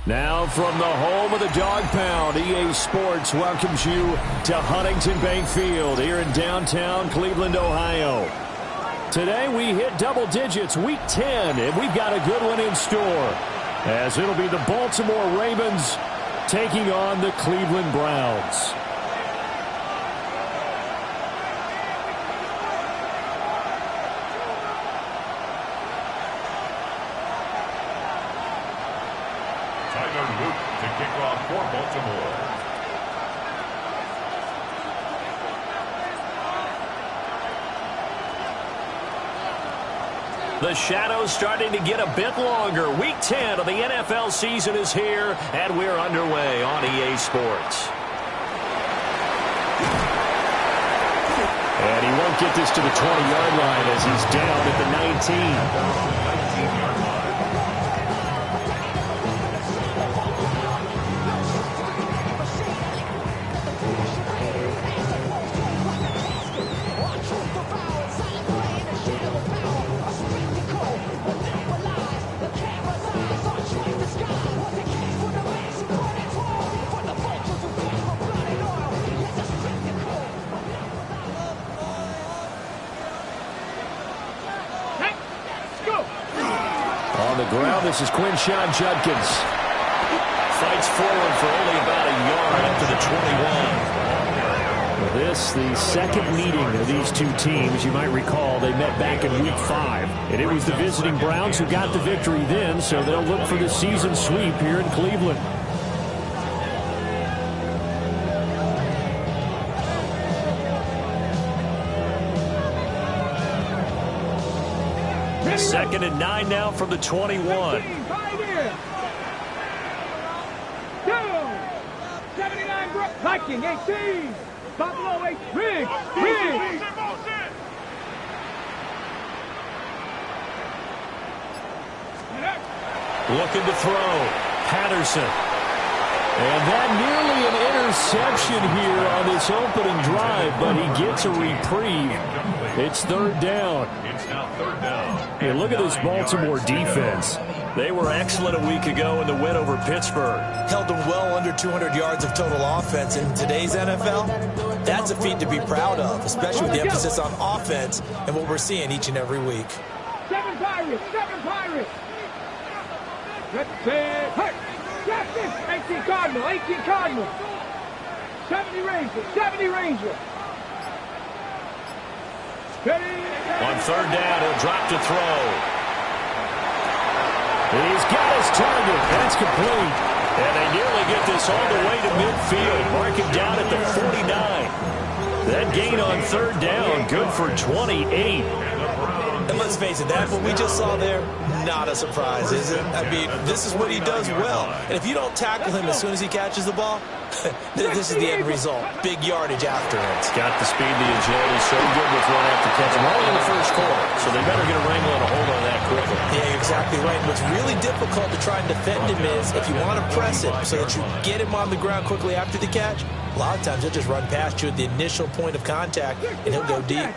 Now from the home of the Dog Pound, EA Sports welcomes you to Huntington Bank Field here in downtown Cleveland, Ohio. Today we hit double digits, week 10, and we've got a good one in store, as it'll be the Baltimore Ravens taking on the Cleveland Browns. To kick off for Baltimore. The shadow's starting to get a bit longer. Week 10 of the NFL season is here, and we're underway on EA Sports. And he won't get this to the 20-yard line as he's down at the 19. This is Quinshon Judkins. Fights forward for only about a yard up to the 21. This, the second meeting of these two teams. You might recall they met back in week 5. And it was the visiting Browns who got the victory then, so they'll look for the season sweep here in Cleveland. Second and 9 now from the 21. 79 Viking 18. Buffalo 8. Riggs. Looking to throw. Patterson. And that nearly an interception here on this opening drive, but he gets a reprieve. It's third down. It's now third down. Hey, look at this Baltimore defense. They were excellent a week ago in the win over Pittsburgh. Held them well under 200 yards of total offense. In today's NFL, that's a feat to be proud of, especially with the emphasis on offense and what we're seeing each and every week. 7 Pirates. That's it. Hey, that's it. 18 Cardinal. 70 Rangers. On third down, he'll drop to throw. He's got his target. That's complete. And they nearly get this all the way to midfield. Mark him down at the 49. That gain on third down, good for 28. And let's face it, that what we just saw there, not a surprise, is it? I mean, this is what he does well. And if you don't tackle him as soon as he catches the ball, this is the end result. Big yardage after it. He's got the speed, the agility, so good with run after catch. I'm only in the first quarter, so they better get a wrangle and a hold on that quickly. Yeah, exactly right. What's really difficult to try and defend him is if you want to press him so that you get him on the ground quickly after the catch, a lot of times he'll just run past you at the initial point of contact, and he'll go deep.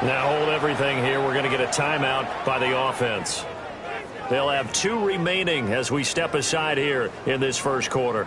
Now hold everything here. We're going to get a timeout by the offense. They'll have 2 remaining as we step aside here in this first quarter.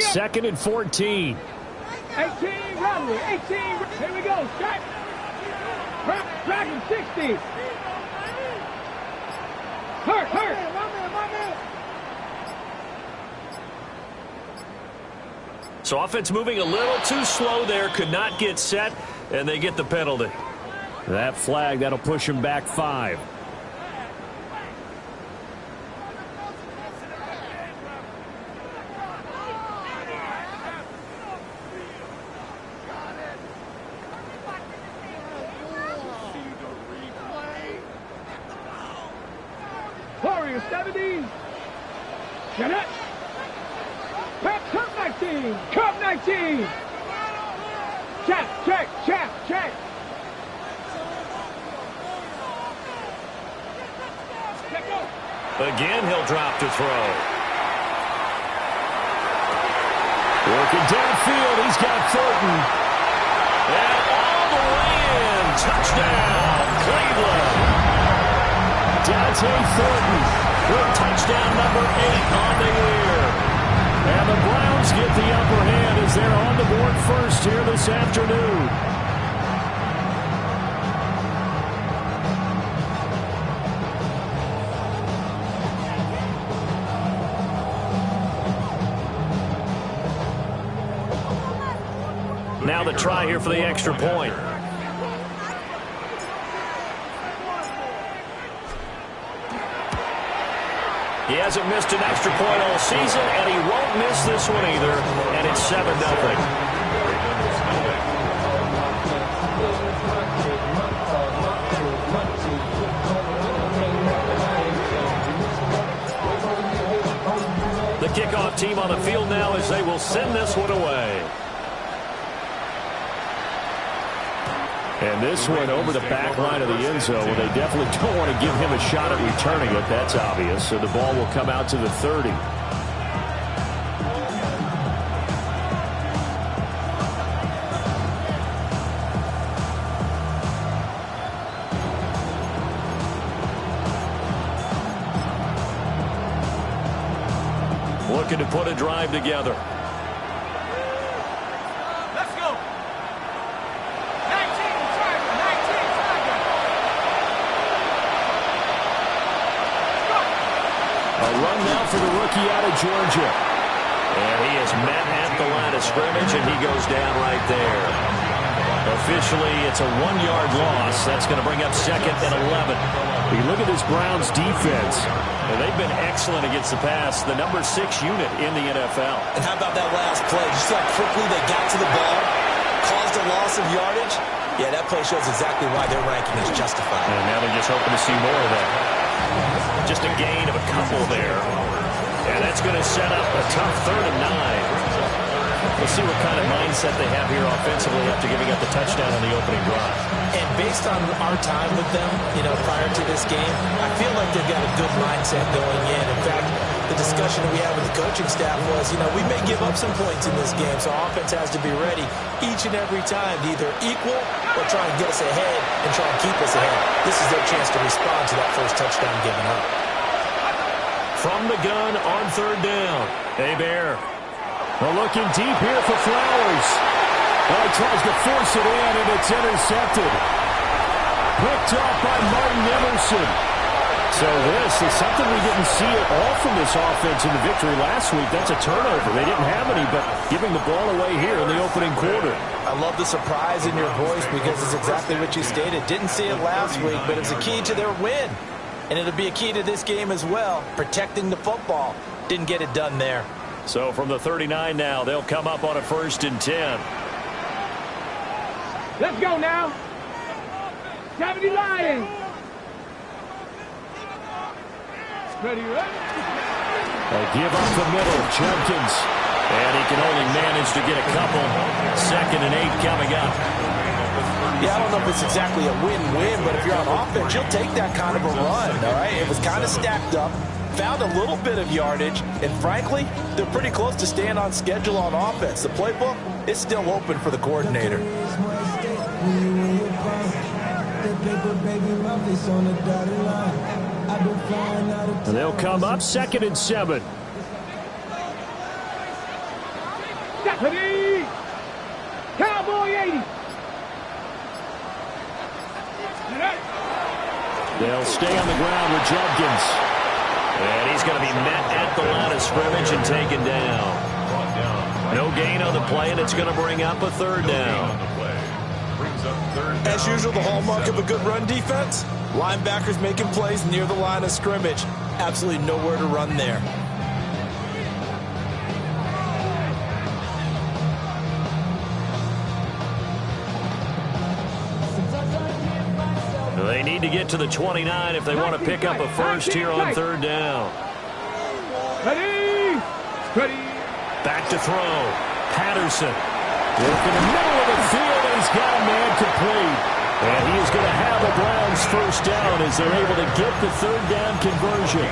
Second and 14. 18, Romney, 18. Here we go. Shot. Dragon 60. Hurt. So offense moving a little too slow there. Could not get set, and they get the penalty. That flag, that'll push him back 5. Warriors 70. Jeanette. Cup 19. Check, check, check, check. Check go. Again, he'll drop to throw. Working downfield, he's got Thornton. And all the way in. Touchdown, Cleveland. Dante Thornton with touchdown number 8 on the year. And the Browns get the upper hand as they're on the board first here this afternoon. Now the try here for the extra point. He hasn't missed an extra point all season, and he won't miss this one either, and it's 7-0. The kickoff team on the field now as they will send this one away. And this one over the back line of the end zone. Well, they definitely don't want to give him a shot at returning it. That's obvious. So the ball will come out to the 30. Looking to put a drive together. For the rookie out of Georgia. And he is met at the line of scrimmage, and he goes down right there. Officially, it's a 1-yard loss. That's going to bring up 2nd and 11. You look at this Browns defense, and they've been excellent against the pass, the number 6 unit in the NFL. And how about that last play? You see how quickly they got to the ball, caused a loss of yardage? Yeah, that play shows exactly why their ranking is justified. And now they're just hoping to see more of that. Just a gain of a couple there. And that's going to set up a tough 3rd and 9. We'll see what kind of mindset they have here offensively after giving up the touchdown on the opening drive. And based on our time with them, prior to this game, I feel like they've got a good mindset going in. In fact, the discussion that we had with the coaching staff was, we may give up some points in this game, so our offense has to be ready each and every time to either equal or try and get us ahead and try and keep us ahead. This is their chance to respond to that first touchdown given up. From the gun on 3rd down. Bear. Well, looking deep here for Flowers. Well, he tries to force it in, and it's intercepted. Picked off by Martin Emerson. So this is something we didn't see at all from this offense in the victory last week. That's a turnover. They didn't have any, but giving the ball away here in the opening quarter. I love the surprise in your voice because it's exactly what you stated. Didn't see it last week, but it's a key to their win. And it'll be a key to this game as well, protecting the football. Didn't get it done there. So from the 39 now, they'll come up on a 1st and 10. Let's go now. 70 Lions. Ready, right? They give up the middle, Jenkins. And he can only manage to get a couple. 2nd and 8 coming up. Yeah, I don't know if it's exactly a win-win, but if you're on offense, you'll take that kind of a run, all right? It was kind of stacked up, found a little bit of yardage, and frankly, they're pretty close to staying on schedule on offense. The playbook is still open for the coordinator. And they'll come up 2nd and 7. Stephanie! Cowboy 80! They'll stay on the ground with Jenkins. And he's going to be met at the line of scrimmage and taken down. No gain on the play, and it's going to bring up a 3rd down. As usual, the hallmark of a good run defense, linebackers making plays near the line of scrimmage. Absolutely nowhere to run there. They need to get to the 29 if they want to pick up a first here on 3rd down. Ready! Ready! Back to throw. Patterson. Look in the middle of the field, and he's got a man complete. And he is going to have the Browns first down as they're able to get the third down conversion.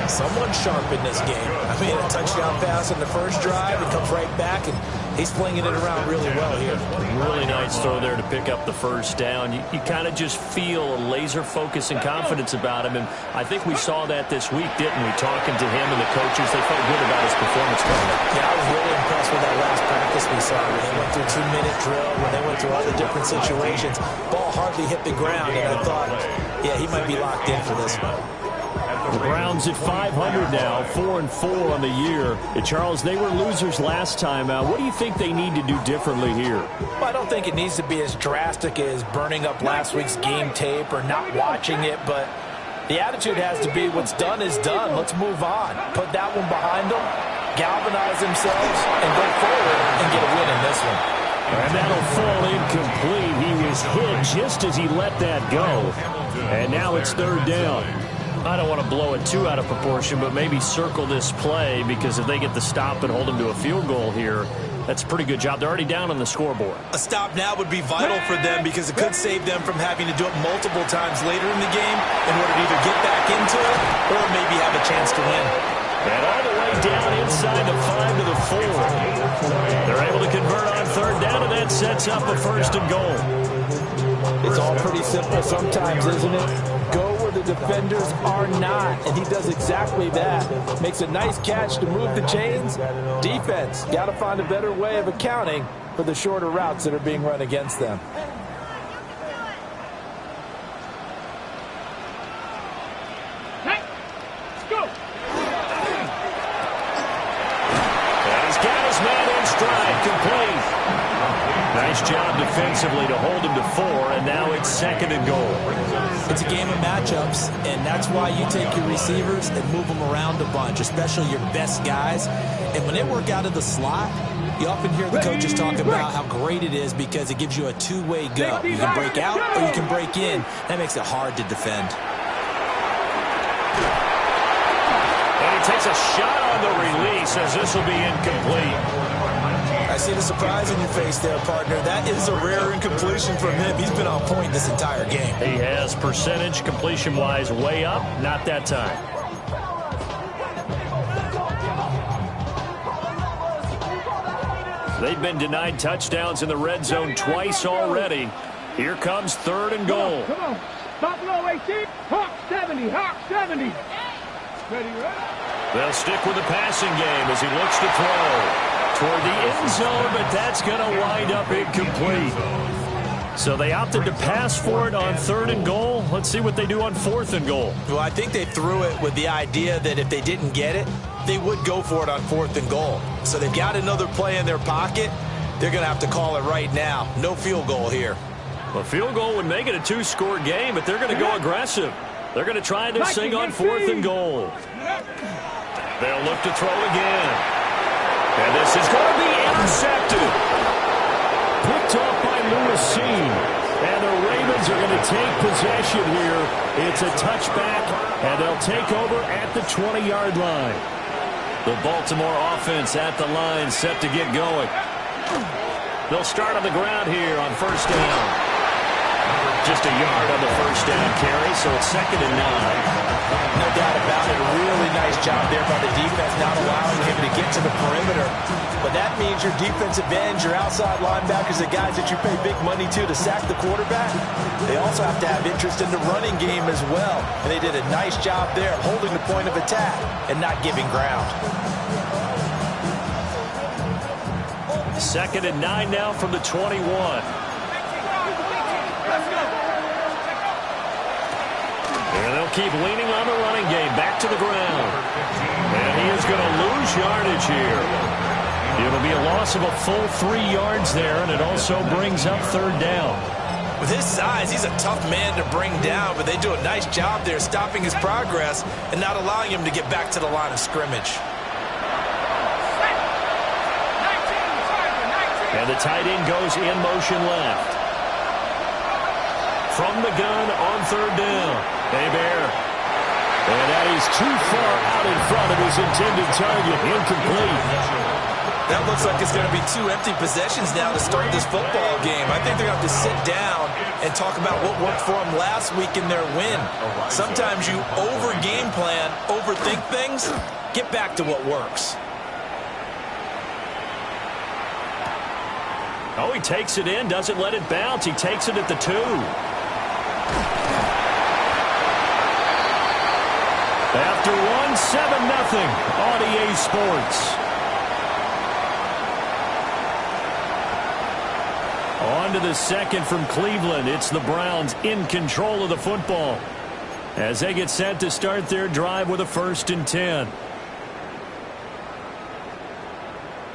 Someone sharp in this game. I mean, a touchdown pass on the first drive. It comes right back, and he's flinging it around really well here. Really nice throw there to pick up the first down. You kind of just feel a laser focus and confidence about him, and I think we saw that this week, didn't we? Talking to him and the coaches, they felt good about his performance coming up. Yeah, I was really impressed with that last practice we saw. When they went through a 2-minute drill, when they went through all the different situations, ball hardly hit the ground, and I thought, yeah, he might be locked in for this one. The Browns at 500 now, 4-4 on the year. And Charles, they were losers last time out. What do you think they need to do differently here? Well, I don't think it needs to be as drastic as burning up last week's game tape or not watching it, but the attitude has to be what's done is done. Let's move on. Put that one behind them, galvanize themselves, and go forward and get a win in this one. And that'll fall incomplete. He was hit just as he let that go. And now it's third down. I don't want to blow it too out of proportion, but maybe circle this play, because if they get the stop and hold him to a field goal here, that's a pretty good job. They're already down on the scoreboard. A stop now would be vital for them, because it could save them from having to do it multiple times later in the game in order to either get back into it or maybe have a chance to win. And all the way down inside the 5 to the 4. They're able to convert on third down, and that sets up a first and goal. It's all pretty simple sometimes, isn't it? Go where the defenders are not, and he does exactly that. Makes a nice catch to move the chains. Defense, got to find a better way of accounting for the shorter routes that are being run against them. Hey, let's go. And he's got his man in stride, complete. Nice job defensively to hold him to 4, and now it's second and goal. It's a game of matchups, and that's why you take your receivers and move them around a bunch, especially your best guys. And when they work out of the slot, you often hear the coaches talk about how great it is because it gives you a two-way go. You can break out or you can break in. That makes it hard to defend. And he takes a shot on the release as this will be incomplete. I see the surprise in your face there, partner. That is a rare incompletion from him. He's been on point this entire game. He has percentage completion-wise way up. Not that time. They've been denied touchdowns in the red zone twice already. Here comes third and goal. Come on. Stop low, 18. Hawk 70. Hawk 70. Ready, ready? They'll stick with the passing game as he looks to throw toward the end zone, but that's going to wind up incomplete. So they opted to pass for it on third and goal. Let's see what they do on fourth and goal. Well, I think they threw it with the idea that if they didn't get it, they would go for it on fourth and goal. So they've got another play in their pocket. They're going to have to call it right now. No field goal here. A field goal would make it a 2-score game, but they're going to go aggressive. They're going to try this thing on fourth and goal. They'll look to throw again. And this is going to be intercepted. Picked off by Lewis. And the Ravens are going to take possession here. It's a touchback, and they'll take over at the 20-yard line. The Baltimore offense at the line, set to get going. They'll start on the ground here on first down. Just a yard on the first down carry, so it's second and 9. No doubt about it. A really nice job there by the defense, not allowing him to get to the perimeter. But that means your defensive ends, your outside linebackers, the guys that you pay big money to sack the quarterback, they also have to have interest in the running game as well. And they did a nice job there holding the point of attack and not giving ground. Second and 9 now from the 21. And they'll keep leaning on the running game. Back to the ground. And he is going to lose yardage here. It'll be a loss of a full 3 yards there, and it also brings up third down. With his size, he's a tough man to bring down, but they do a nice job there stopping his progress and not allowing him to get back to the line of scrimmage. And the tight end goes in motion left. From the gun on third down. Hebert. And that is too far out in front of his intended target. Incomplete. That looks like it's going to be 2 empty possessions now to start this football game. I think they're going to have to sit down and talk about what worked for them last week in their win. Sometimes you over-game plan, overthink things. Get back to what works. Oh, he takes it in, doesn't let it bounce. He takes it at the 2. After 1, 7-0 on EA Sports. On to the second from Cleveland. It's the Browns in control of the football as they get set to start their drive with a 1st and 10.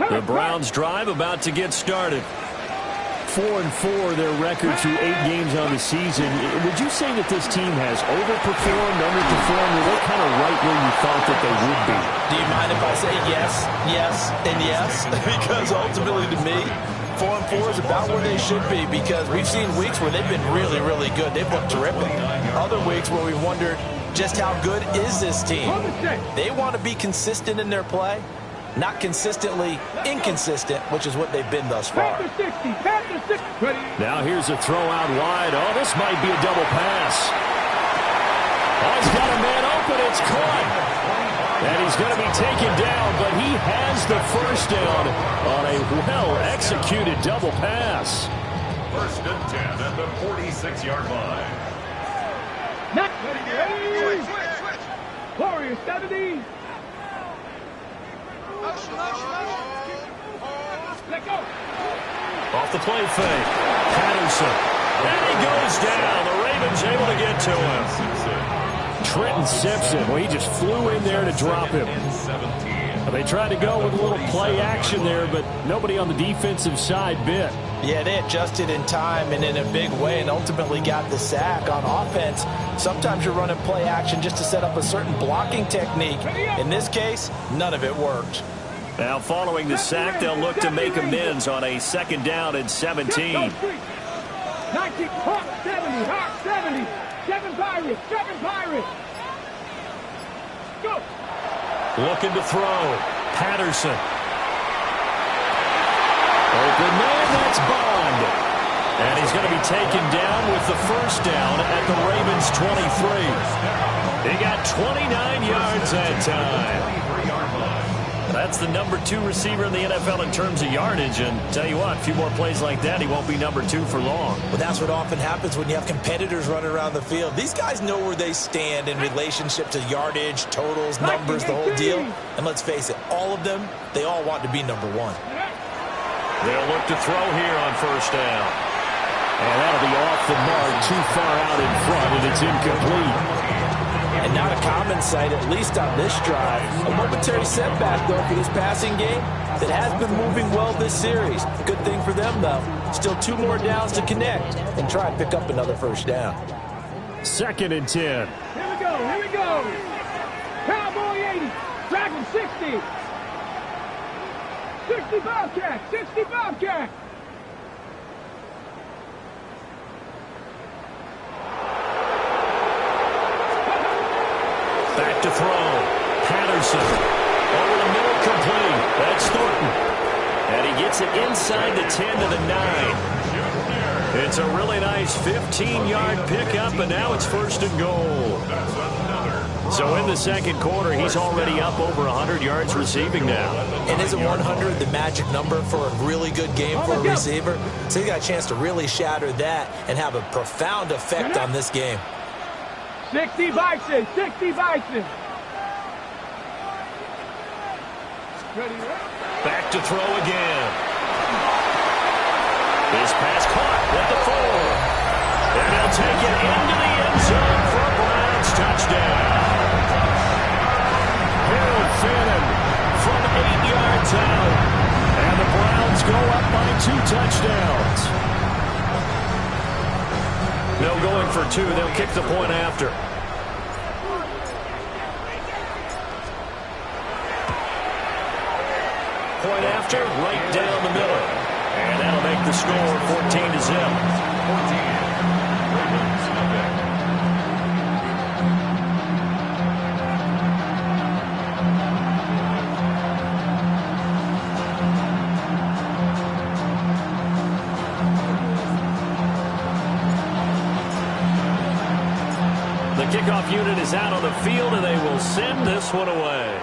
The Browns drive about to get started. 4-4 their record through 8 games on the season. Would you say that this team has overperformed, underperformed, or they're kind of right where you thought that they would be? Do you mind if I say yes, yes, and yes? Because ultimately to me, 4-4 is about where they should be, because we've seen weeks where they've been really, really good. They've looked terrific. Other weeks where we wondered just how good is this team. They want to be consistent in their play, not consistently inconsistent, which is what they've been thus far. Now here's a throw out wide. Oh, this might be a double pass. Oh, he's got a man open. It's caught. And he's going to be taken down, but he has the 1st down on a well-executed double pass. 1st and 10 at the 46-yard line. Warrior 70. Let go. Off the play fake. Patterson. And he goes down. The Ravens able to get to him. Trenton Simpson. Well, he just flew in there to drop him. They tried to go with a little play action there, but nobody on the defensive side bit. Yeah, they adjusted in time and in a big way and ultimately got the sack. On offense, sometimes you're running play action just to set up a certain blocking technique. In this case, none of it worked. Now, following the sack, they'll look to make amends on a 2nd down and 17. 19, Hawk 70, Hawk 70. 7 Pirates, 7 Pirates. Go. Looking to throw. Patterson. Open man, that's Bond. And he's going to be taken down with the 1st down at the Ravens 23. He got 29 yards that time. That's the number 2 receiver in the NFL in terms of yardage. And tell you what, a few more plays like that, he won't be number 2 for long. Well, that's what often happens when you have competitors running around the field. These guys know where they stand in relationship to yardage, totals, numbers, the whole deal. And let's face it, all of them, they all want to be number 1. They'll look to throw here on 1st down. And that'll be off the mark, too far out in front, and it's incomplete. And not a common sight, at least on this drive. A momentary setback, though, for this passing game that has been moving well this series. Good thing for them, though. Still 2 more downs to connect and try and pick up another 1st down. 2nd and 10. Here we go, here we go. Cowboy 80, Dragon 60. 60 Bobcat, 60 Bobcat. Back to throw. Patterson. Over the middle, complete. That's Thornton. And he gets it inside the 10 to the 9. It's a really nice 15-yard pickup, and now it's 1st and goal. So in the 2nd quarter, he's already up over 100 yards receiving now. And isn't 100 the magic number for a really good game for a receiver? So he got a chance to really shatter that and have a profound effect on this game. 60 Bison, 60 Bison. Ready, back to throw again. His pass caught at the 4. And they'll take it into the end zone for a Browns touchdown. Harold Fannin from 8 yards out. And the Browns go up by 2 touchdowns. No going for 2. They'll kick the point after. Point after, right down the middle. And that'll make the score 14-0. 14. kickoff unit is out on the field, and they will send this one away.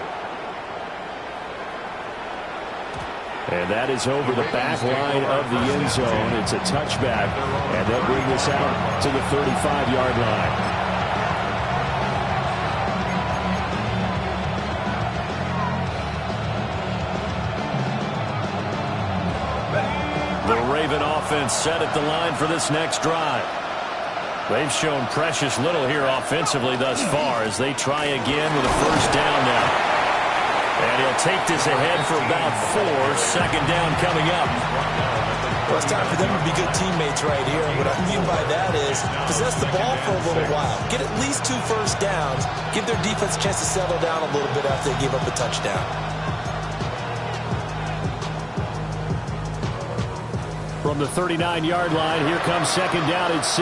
And that is over the back line of the end zone. It's a touchback, and they'll bring this out to the 35-yard line. The Raven offense set at the line for this next drive. They've shown precious little here offensively thus far as they try again with a first down now. And he'll take this ahead for about 4. Second down coming up. Well, it's time for them to be good teammates right here. And what I mean by that is possess the ball for a little while. Get at least 2 first downs. Give their defense a chance to settle down a little bit after they give up a touchdown. From the 39-yard line, here comes second down at 6.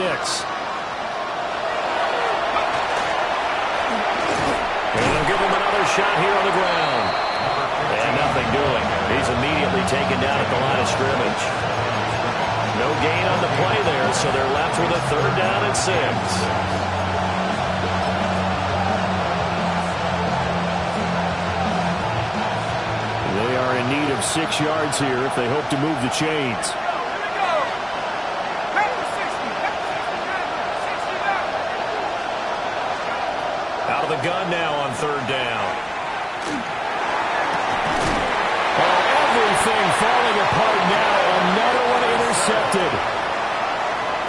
And they'll give him another shot here on the ground. And nothing doing. He's immediately taken down at the line of scrimmage. No gain on the play there, so they're left with a third down at 6. They are in need of 6 yards here if they hope to move the chains. Out of the gun now on third down. Oh, everything falling apart now. Another one intercepted.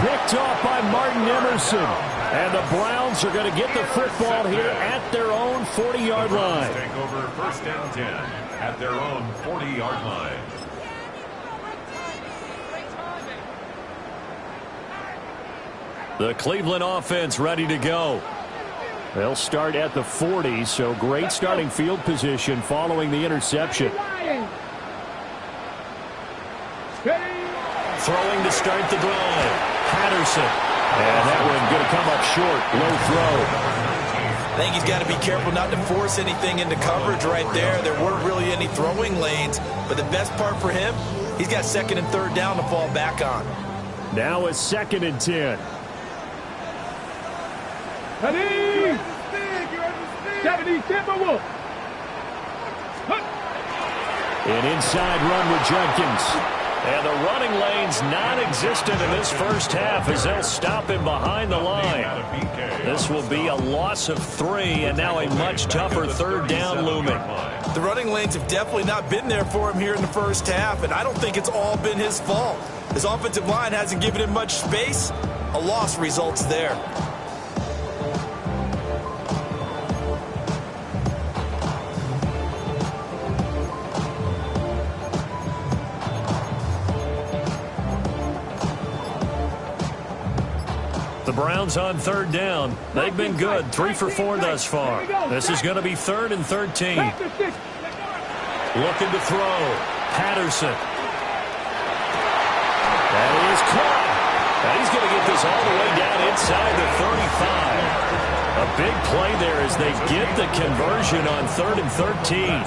Picked off by Martin Emerson. And the Browns are going to get the football here at their own 40-yard line. Take over first down 10 at their own 40-yard line. The Cleveland offense ready to go. They'll start at the 40, so great starting field position following the interception. Throwing to start the drive. Patterson. And that one going to come up short. Low throw. I think he's got to be careful not to force anything into coverage right there. There weren't really any throwing lanes, but the best part for him, he's got second and third down to fall back on. Now a second and 10. An inside run with Jenkins. And the running lane's non-existent in this first half as they'll stop him behind the line. This will be a loss of 3, and now a much tougher third down looming. The running lanes have definitely not been there for him here in the first half, and I don't think it's all been his fault. His offensive line hasn't given him much space. A loss results there. The Browns on third down. They've been good. 3 for 4 thus far. This is going to be 3rd and 13. Looking to throw. Patterson. That is caught. And he's going to get this all the way down inside the 35. A big play there as they get the conversion on 3rd and 13.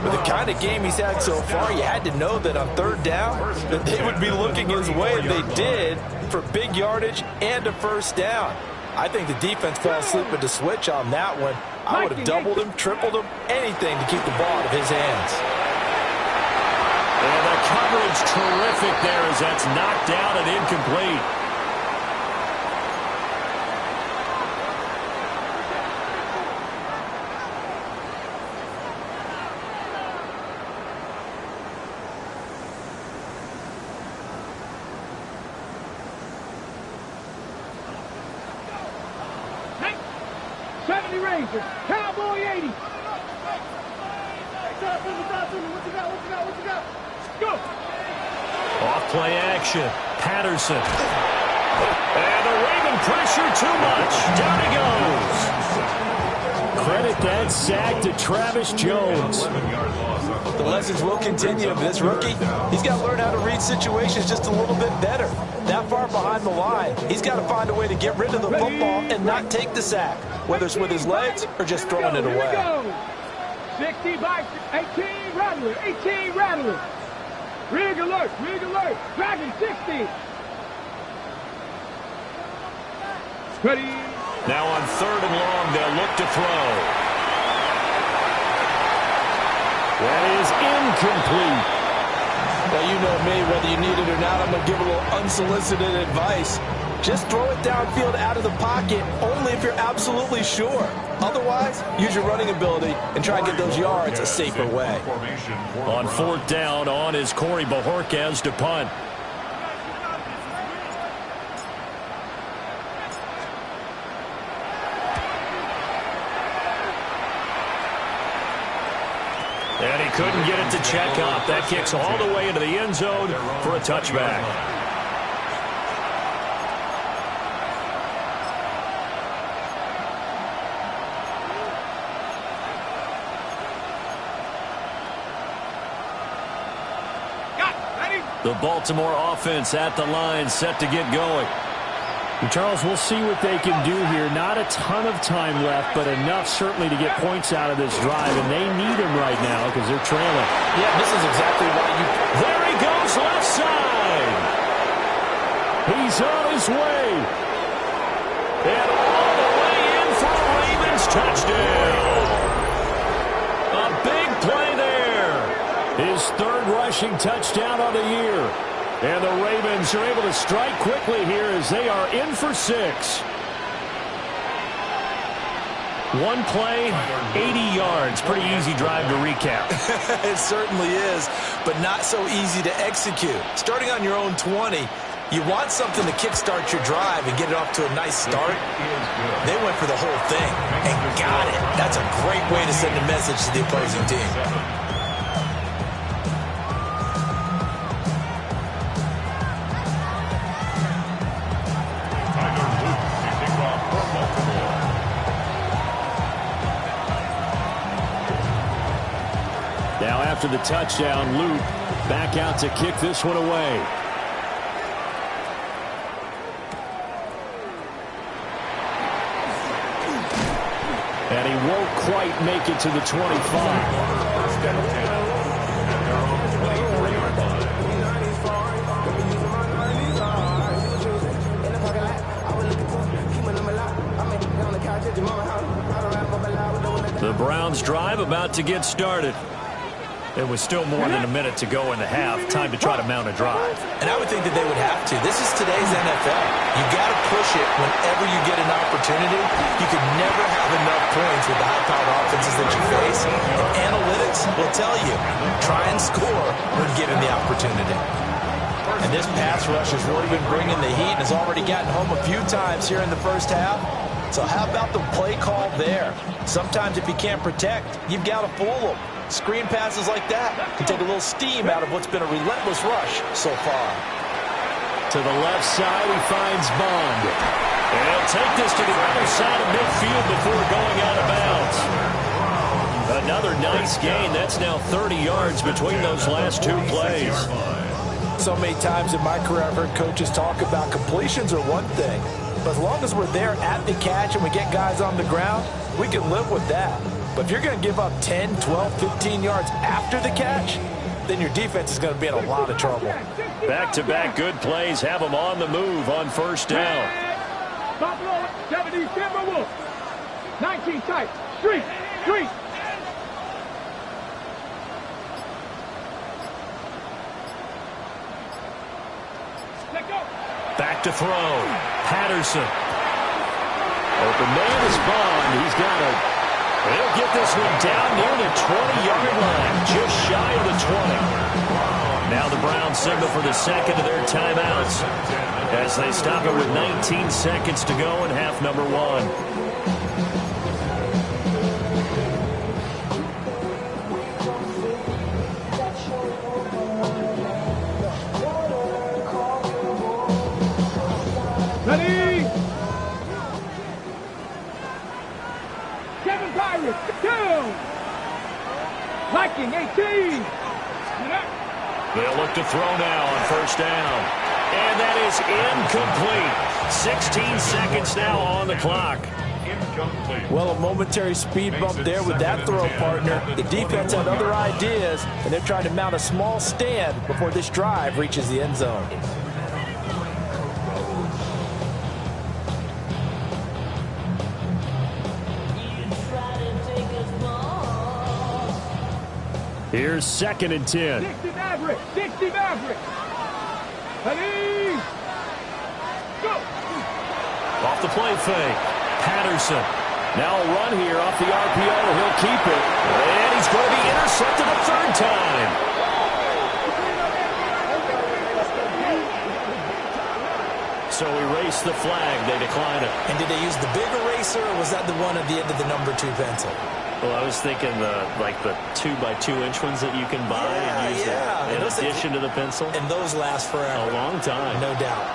With the kind of game he's had so far, you had to know that on third down that they would be looking his way, and they did, for big yardage and a first down. I think the defense fell asleep with the switch on that one. I would have doubled him, tripled him, anything to keep the ball out of his hands. And the coverage terrific there as that's knocked down and incomplete. Cowboy 80. Go. Off play action. Patterson. And the Raven pressure too much. Down he goes. Credit that sack to Travis Jones. The lessons will continue of this rookie. He's got to learn how to read situations just a little bit better. That far behind the line, he's got to find a way to get rid of the football and not take the sack, whether it's with his legs or just throwing it away. 60 by 18 Rattler, 18 Rattler. Rig alert, Dragon 60. Ready, Now on 3rd and long, they'll look to throw. That is incomplete. Well, you know me, whether you need it or not, I'm going to give a little unsolicited advice. Just throw it downfield out of the pocket, only if you're absolutely sure. Otherwise, use your running ability and try and get those yards a safer way. On 4th down, on is Corey Bajorquez to punt. And he couldn't get it to check up. That kicks all the way into the end zone for a touchback. The Baltimore offense at the line, set to get going. Charles, we'll see what they can do here. Not a ton of time left, but enough certainly to get points out of this drive, and they need him right now because they're trailing. Yeah, this is exactly why you... There he goes, left side. He's on his way. And all the way in for a Ravens touchdown. A big play there. His 3rd rushing touchdown on the year. And the Ravens are able to strike quickly here as they are in for 6. One play, 80 yards. Pretty easy drive to recap. It certainly is, but not so easy to execute. Starting on your own 20, you want something to kickstart your drive and get it off to a nice start. They went for the whole thing and got it. That's a great way to send a message to the opposing team. Now after the touchdown, Luke back out to kick this one away. And he won't quite make it to the 25. The Browns drive about to get started. There was still more than a minute to go in the half. Time to try to mount a drive. And I would think that they would have to. This is today's NFL. You got to push it whenever you get an opportunity. You can never have enough points with the high-powered offenses that you face. And analytics will tell you, try and score when given the opportunity. And this pass rush has really been bringing the heat and has already gotten home a few times here in the first half. So how about the play call there? Sometimes if you can't protect, you've got to fool them. Screen passes like that can take a little steam out of what's been a relentless rush so far. To the left side, he finds Bond. And he'll take this to the other side of midfield before going out of bounds. Another nice gain. That's now 30 yards between those last 2 plays. So many times in my career, I've heard coaches talk about completions are one thing. But as long as we're there at the catch and we get guys on the ground, we can live with that. But if you're going to give up 10, 12, 15 yards after the catch, then your defense is going to be in a lot of trouble. Back-to-back good plays have them on the move on 1st down. Buffalo, 70, Timberwolves. 19 tight. Street. Let go. Back to throw. Patterson. Open man is Bond. He's got it. He'll get this one down near the 20-yard line, just shy of the 20. Now the Browns signal for the second of their timeouts as they stop it with 19 seconds to go in half number 1. Ready? Kevin Pirates, down. Viking, 18. They'll look to throw now on 1st down. And that is incomplete. 16 seconds now on the clock. Well, a momentary speed bump there with that throw, partner. The defense had other ideas, and they're trying to mount a small stand before this drive reaches the end zone. Here's 2nd and 10. 60 Maverick. 60 Maverick. Ready? Go. Off the play fake. Patterson. Now a run here off the RPO. He'll keep it. And he's going to be intercepted a 3rd time. So erase the flag. They decline it. And did they use the big eraser, or was that the one at the end of the number 2 pencil? Well, I was thinking the 2x2-inch ones that you can buy and use in addition to the pencil. And those last forever. A long time. No doubt.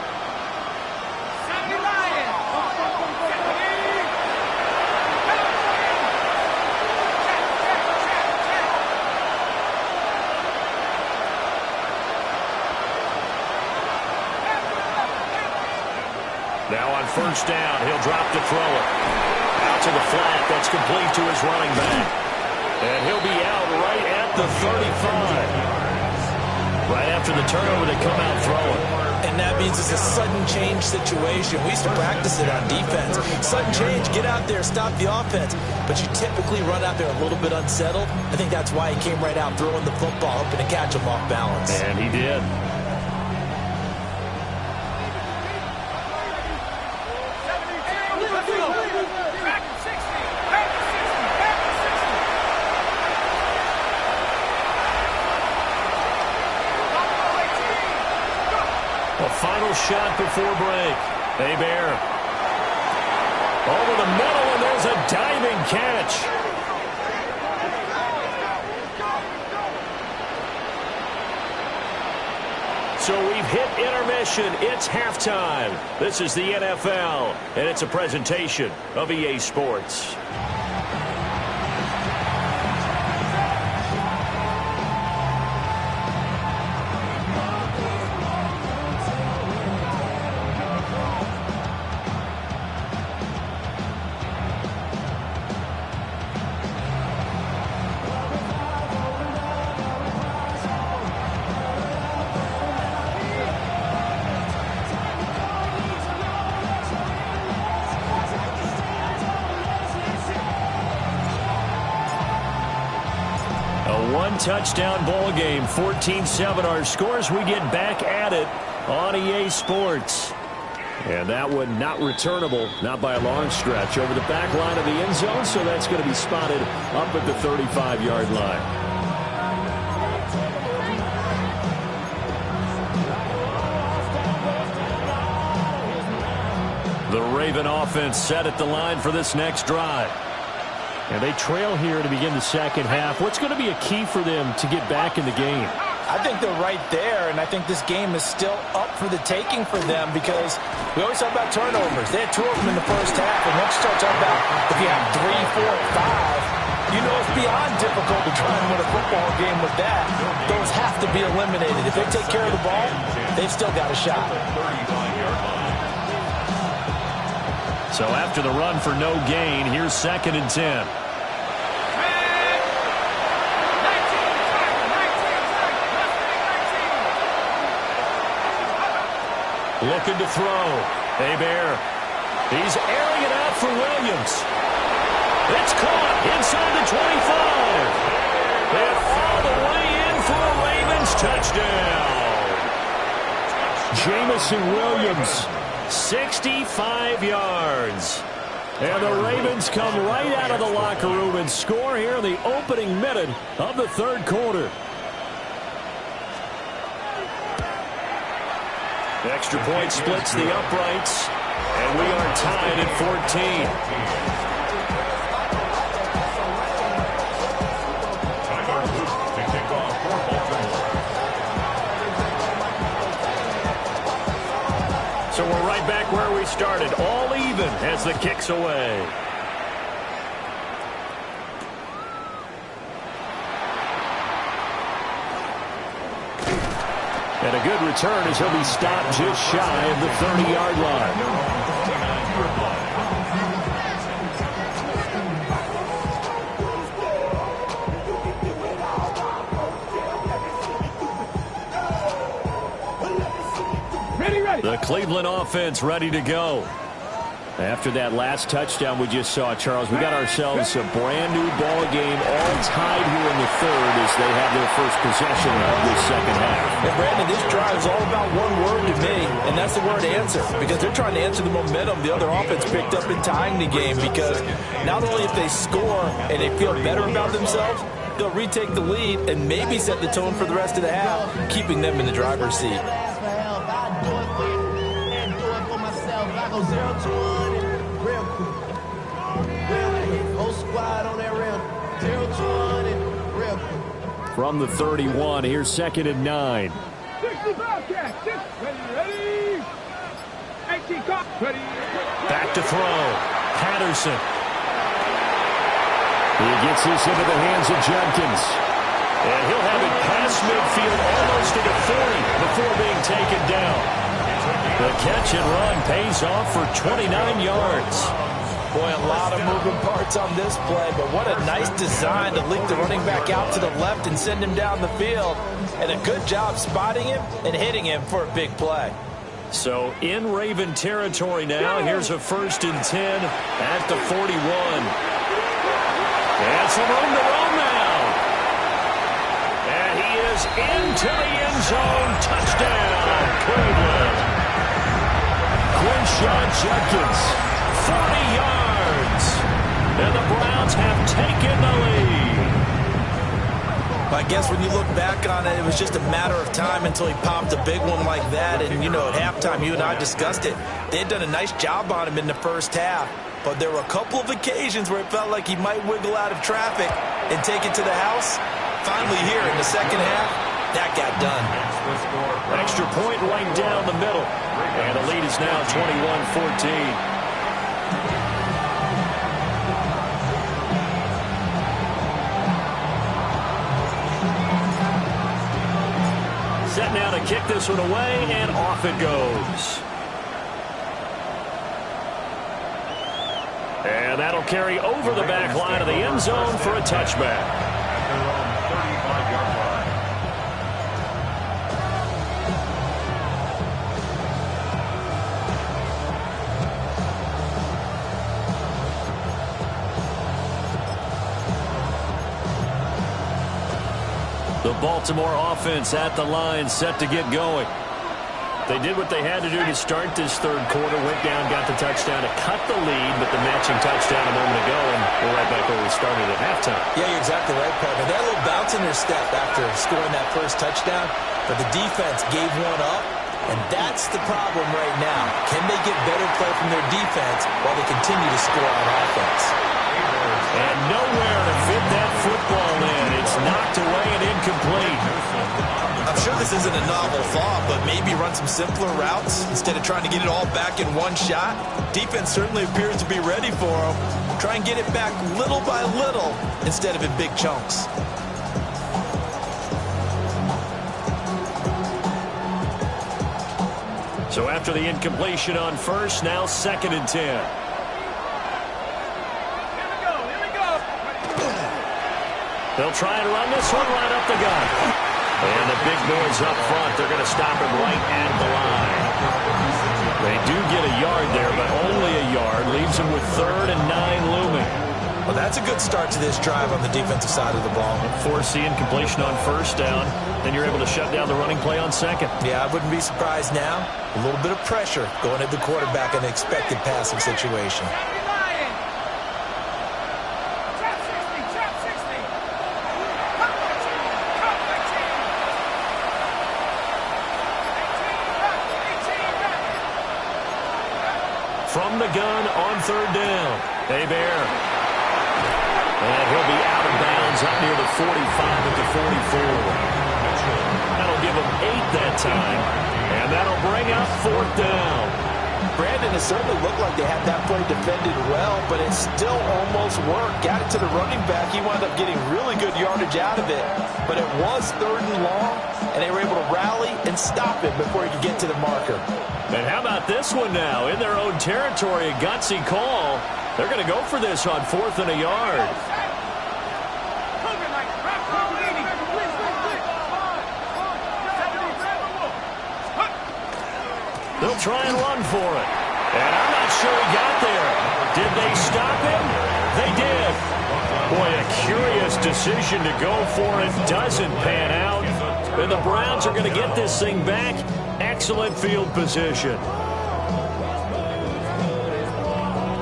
Now on 1st down, he'll drop to throw it. Out to the flat. That's complete to his running back. And he'll be out right at the 35. Right after the turnover, they come out throwing. And that means it's a sudden change situation. We used to practice it on defense. Sudden change, get out there, stop the offense. But you typically run out there a little bit unsettled. I think that's why he came right out throwing the football, hoping to catch him off balance. And he did. Final shot before break. Hebert. Over the middle, and there's a diving catch. So we've hit intermission. It's halftime. This is the NFL, and it's a presentation of EA Sports. Touchdown ball game, 14-7 our scores. We get back at it on EA Sports. And that one not returnable, not by a long stretch, over the back line of the end zone, so that's going to be spotted up at the 35-yard line. The Raven offense set at the line for this next drive. And they trail here to begin the second half. What's going to be a key for them to get back in the game? I think they're right there, and I think this game is still up for the taking for them because we always talk about turnovers. They had 2 of them in the first half, and once you start talking about if you have 3, 4, 5, you know it's beyond difficult to try and win a football game with that. Those have to be eliminated. If they take care of the ball, they've still got a shot. So after the run for no gain, here's 2nd and 10. Looking to throw. Hebert. He's airing it out for Williams. It's caught inside the 25. And all the way in for a Ravens touchdown. Jamison Williams. 65 yards. And the Ravens come right out of the locker room and score here in the opening minute of the 3rd quarter. Extra point splits the uprights, and we are tied at 14. So we're right back where we started, all even as the kick's away. And a good return as he'll be stopped just shy of the 30-yard line. The Cleveland offense ready to go. After that last touchdown we just saw, Charles, we got ourselves a brand-new ball game, all tied here in the third as they have their first possession of this second half. And Brandon, this drive is all about one word to me, and that's the word answer, because they're trying to answer the momentum the other offense picked up in tying the game, because not only if they score and they feel better about themselves, they'll retake the lead and maybe set the tone for the rest of the half, keeping them in the driver's seat. I go 0 to 100 real quick. Whole squad on that rail. 0 to 100 real quick. From the 31, here's 2nd and 9. 60 Bobcat. Ready. 18 cop. Ready. Back to throw. Patterson. He gets this into the hands of Jenkins. And he'll have it past midfield almost to the 40 before being taken down. The catch and run pays off for 29 yards. Boy, a lot of moving parts on this play, but what a nice design to leak the running back out to the left and send him down the field. And a good job spotting him and hitting him for a big play. So in Raven territory now, here's a 1st and 10 at the 41. And some room to run now. And he is into the end zone. Touchdown, Cleveland. Quinshawn Jenkins, 40 yards. And the Browns have taken the lead. I guess when you look back on it, it was just a matter of time until he popped a big one like that. And, you know, at halftime, you and I discussed it. They had done a nice job on him in the first half. But there were a couple of occasions where it felt like he might wiggle out of traffic and take it to the house. Finally here in the second half, that got done. Extra point right down the middle. And the lead is now 21-14. Set now to kick this one away, and off it goes. And that'll carry over the back line of the end zone for a touchback. The Baltimore offense at the line, set to get going. They did what they had to do to start this third quarter, went down, got the touchdown to cut the lead, but the matching touchdown a moment ago, and we're right back where we started at halftime. Yeah, you're exactly right, partner. They had a little bounce in their step after scoring that first touchdown, but the defense gave one up, and that's the problem right now. Can they get better play from their defense while they continue to score on offense? And nowhere to fit that football in. It's knocked away and incomplete. I'm sure this isn't a novel thought, but maybe run some simpler routes instead of trying to get it all back in one shot. Defense certainly appears to be ready for them. Try and get it back little by little instead of in big chunks. So after the incompletion on first, now 2nd and 10. They'll try and run this one right up the gut. And the big boys up front, they're going to stop him right at the line. They do get a yard there, but only a yard. Leaves them with 3rd and 9 looming. Well, that's a good start to this drive on the defensive side of the ball. Force the incompletion on first down. Then you're able to shut down the running play on second. Yeah, I wouldn't be surprised now. A little bit of pressure going at the quarterback in an expected passing situation. From the gun on 3rd down. Hebert. And he'll be out of bounds up near the 45 at the 44. That'll give him 8 that time. And that'll bring up 4th down. Brandon, it certainly looked like they had that play defended well, but it still almost worked. Got it to the running back. He wound up getting really good yardage out of it. But it was 3rd and long, and they were able to rally and stop it before he could get to the marker. And how about this one now? In their own territory, a gutsy call. They're going to go for this on 4th and a yard. They'll try and run for it. And I'm not sure he got there. Did they stop him? They did. Boy, a curious decision to go for it. Doesn't pan out. And the Browns are going to get this thing back. Excellent field position.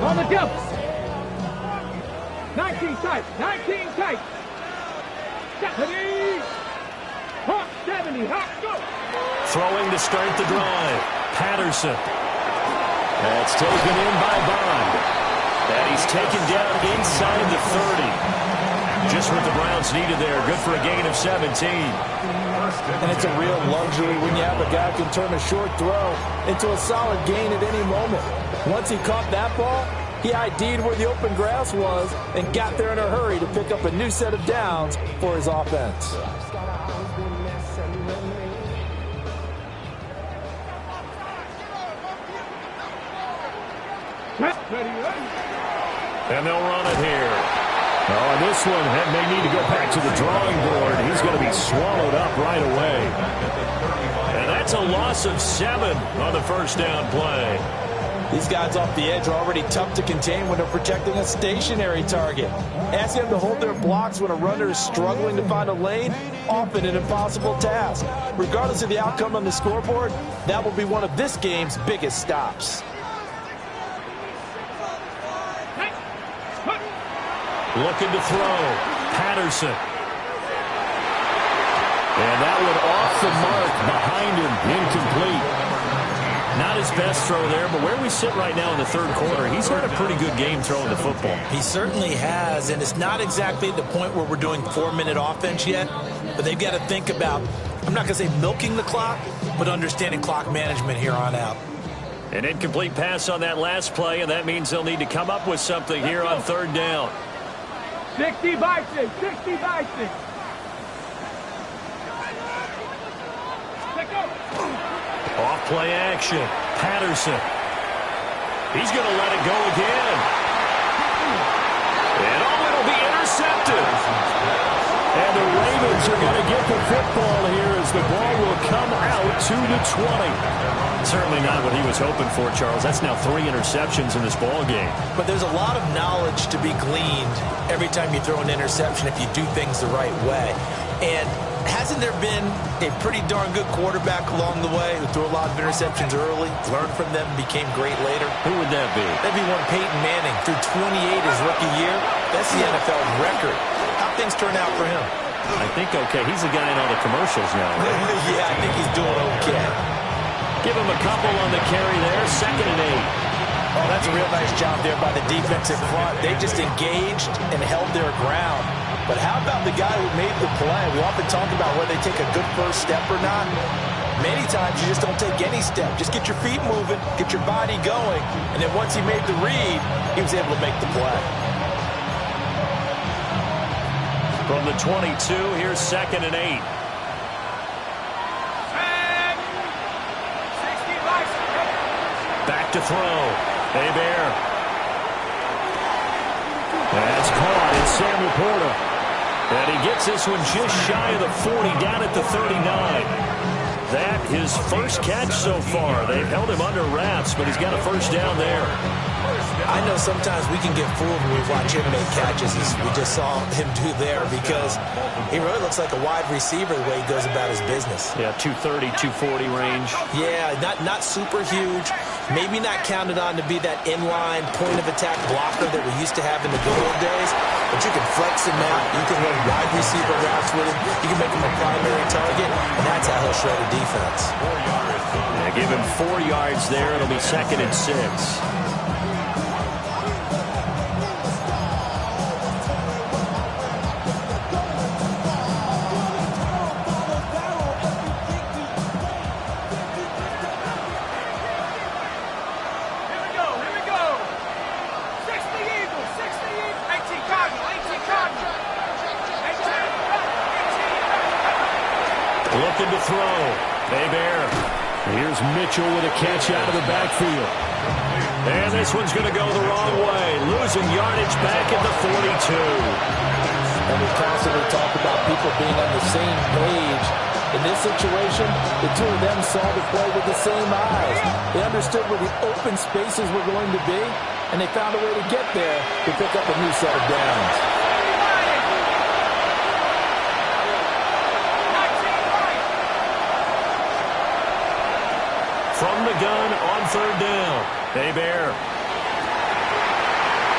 On the jump. 19 tight. 19 tight. 70. Hot 70. Hot go. Throwing to start the drive. Patterson. That's taken in by Bond. And he's taken down inside the 30. Just what the Browns needed there. Good for a gain of 17. And it's a real luxury when you have a guy who can turn a short throw into a solid gain at any moment. Once he caught that ball, he ID'd where the open grass was and got there in a hurry to pick up a new set of downs for his offense. And they'll run it here. Oh, and this one may need to go back to the drawing board. He's going to be swallowed up right away. And that's a loss of 7 on the first down play. These guys off the edge are already tough to contain when they're protecting a stationary target. Asking them to hold their blocks when a runner is struggling to find a lane, often an impossible task. Regardless of the outcome on the scoreboard, that will be one of this game's biggest stops. Looking to throw. Patterson. And that one off the mark behind him. Incomplete. Not his best throw there, but where we sit right now in the third quarter, he's had a pretty good game throwing the football. He certainly has, and it's not exactly the point where we're doing 4-minute offense yet, but they've got to think about, I'm not going to say milking the clock, but understanding clock management here on out. An incomplete pass on that last play, and that means they'll need to come up with something here on third down. 60 by 6. 60 by 6. Off play action. Patterson. He's going to let it go again. And it'll be intercepted. And the Ravens are going to get the football here as the ball will come out to the 20. Certainly not what he was hoping for, Charles. That's now 3 interceptions in this ball game. But there's a lot of knowledge to be gleaned every time you throw an interception if you do things the right way. And hasn't there been a pretty darn good quarterback along the way who threw a lot of interceptions early, learned from them, became great later? Who would that be? That'd be one Peyton Manning. Threw 28 his rookie year. That's the NFL record. How things turn out for him? I think okay. He's the guy in all the commercials now. Right? Yeah, I think he's doing okay. Give him a couple on the carry there. 2nd and 8. Oh, that's a real nice job there by the defensive front. They just engaged and held their ground. But how about the guy who made the play? We often talk about whether they take a good first step or not. Many times you just don't take any step. Just get your feet moving, get your body going, and then once he made the read, he was able to make the play. From the 22, here's 2nd and 8. Back to throw. Hebert. That's caught. It's Sam Laporta. And he gets this one just shy of the 40, down at the 39. That his first catch so far. They've held him under wraps, but he's got a first down there. I know sometimes we can get fooled when we watch him make catches, as we just saw him do there, because he really looks like a wide receiver the way he goes about his business. Yeah, 230, 240 range. Yeah, not super huge. Maybe not counted on to be that inline point-of-attack blocker that we used to have in the good old days. But you can flex him out. You can run wide receiver routes with him. You can make him a primary target, and that's how he'll shred a defense. Yeah, give him 4 yards there. It'll be 2nd and 6. Looking to throw. Hebert. Here's Mitchell with a catch out of the backfield. And this one's going to go the wrong way. Losing yardage back at the 42. And we constantly talk about people being on the same page. In this situation, the two of them saw the play with the same eyes. They understood where the open spaces were going to be, and they found a way to get there to pick up a new set of downs. From the gun on third down. Hebert.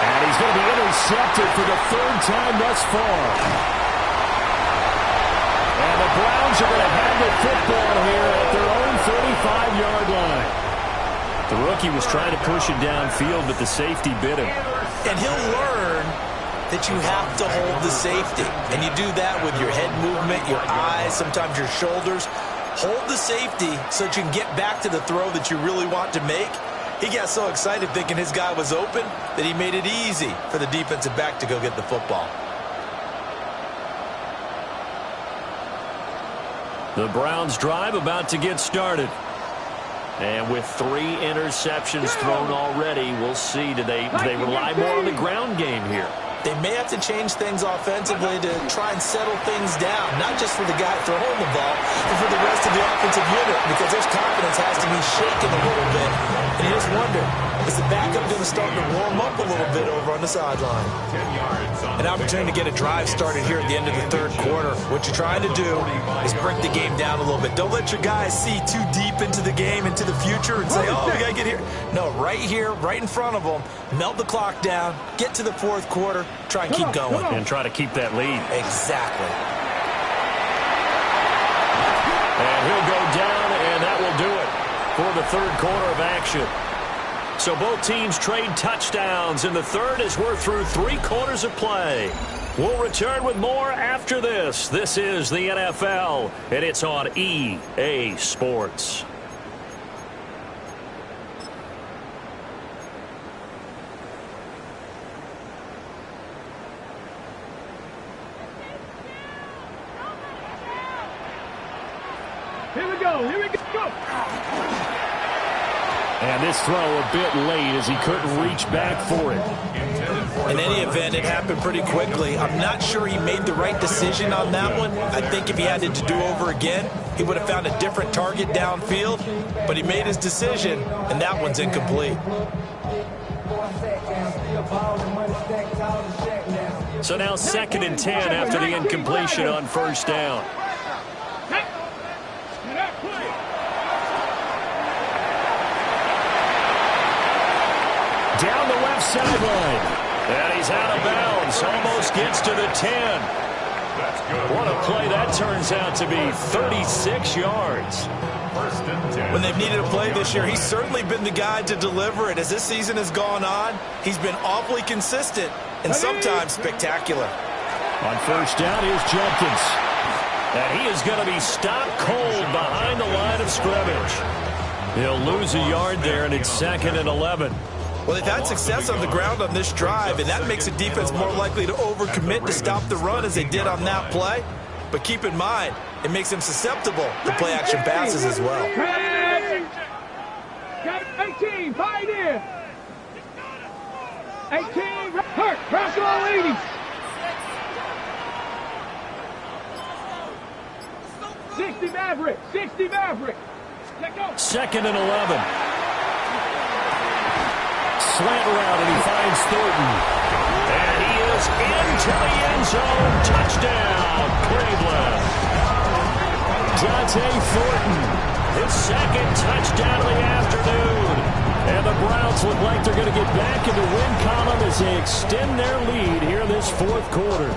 And he's going to be intercepted for the third time thus far. And the Browns are going to have the football here at their own 35-yard line. The rookie was trying to push it downfield, but the safety bit him. And he'll learn that you have to hold the safety. And you do that with your head movement, your eyes, sometimes your shoulders. Hold the safety so that you can get back to the throw that you really want to make. He got so excited thinking his guy was open that he made it easy for the defensive back to go get the football. The Browns drive about to get started. And with 3 interceptions thrown already, we'll see. Do they rely more on the ground game here? They may have to change things offensively to try and settle things down, not just for the guy throwing the ball, but for the rest of the offensive unit, because their confidence has to be shaken a little bit. And you just wonder, is the backup going to start to warm up a little bit over on the sideline? An opportunity to get a drive started here at the end of the third quarter. What you're trying to do is break the game down a little bit. Don't let your guys see too deep into the game, into the future, and say, oh, we got to get here. No, right here, right in front of them, melt the clock down, get to the fourth quarter, try and keep going. And try to keep that lead. Exactly. And he'll go down, and that will do it for the third quarter of action. So both teams trade touchdowns in the third as we're through 3 quarters of play. We'll return with more after this. This is the NFL, and it's on EA Sports. Here we go. Here we go. And this throw a bit late as he couldn't reach back for it. In any event, it happened pretty quickly. I'm not sure he made the right decision on that one. I think if he had it to do over again, he would have found a different target downfield. But he made his decision, and that one's incomplete. So now 2nd and 10 after the incompletion on first down. Down the left sideline. And he's out of bounds. Almost gets to the 10. What a play that turns out to be. 36 yards. When they've needed a play this year, he's certainly been the guy to deliver it. As this season has gone on, he's been awfully consistent and sometimes spectacular. On first down, here's Jenkins. And he is going to be stopped cold behind the line of scrimmage. He'll lose a yard there, and it's 2nd and 11. Well, they've had success on the ground on this drive, and that makes the defense more likely to overcommit to stop the run as they did on that play. But keep in mind, it makes them susceptible to play-action passes as well. 18, Pioneer. 18, Hurt, pressure on 80. 60 Maverick, 60 Maverick. Let go. 2nd and 11. Slant route, and he finds Thornton. And he is into the end zone. Touchdown, Cleveland. Dante Thornton, his 2nd touchdown of the afternoon. And the Browns look like they're going to get back in the win column as they extend their lead here in this fourth quarter.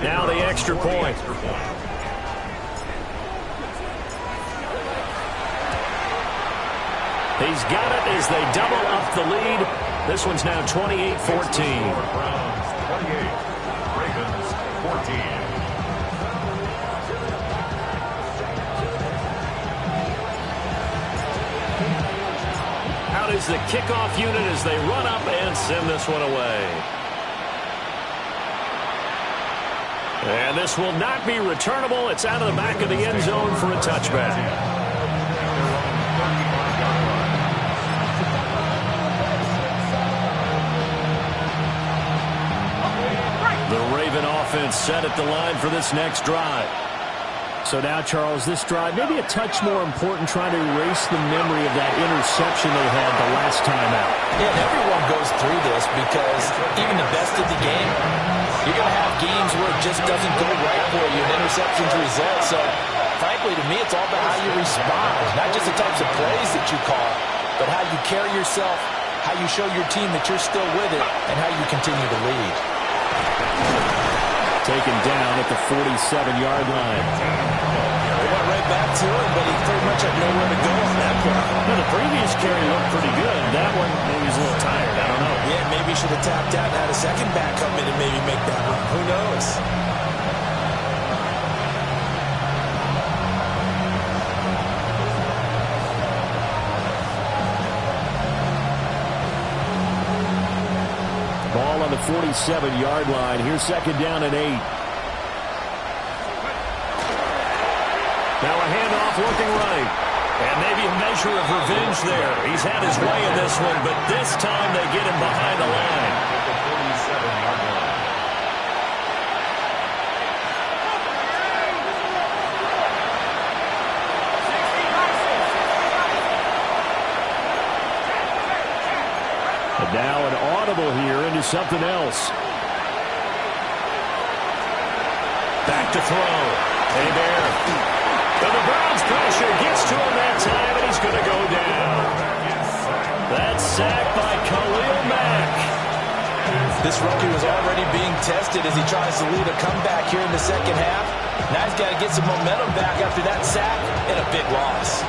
Now the extra point. He's got it as they double up the lead. This one's now 28-14. Browns 28, Ravens 14. Out is the kickoff unit as they run up and send this one away. And this will not be returnable. It's out of the back of the end zone for a touchback. The Raven offense set at the line for this next drive. So now, Charles, this drive, maybe a touch more important, trying to erase the memory of that interception they had the last time out. Yeah, and everyone goes through this because even the best of the game, you're going to have games where it just doesn't go right for you and interceptions result. So, frankly, to me, it's all about how you respond, not just the types of plays that you call, but how you carry yourself, how you show your team that you're still with it, and how you continue to lead. Taken down at the 47-yard line. They went right back to him, but he pretty much had nowhere to go on that play. Well, the previous carry looked pretty good. That one, maybe he's a little tired. I don't know. Yeah, maybe he should have tapped out and had a second back come in and maybe make that run. Who knows? Ball on the 47-yard line. Here's second down and 8. Now a handoff looking right. And maybe a measure of revenge there. He's had his way in this one, but this time they get him behind the line. The 47-yard line. And now an audible here into something else. Back to throw. Hey, Bear. And the Browns pressure gets to him that time, and he's going to go down. That's sacked by Khalil Mack. This rookie was already being tested as he tries to lead a comeback here in the second half. Now he's got to get some momentum back after that sack and a big loss.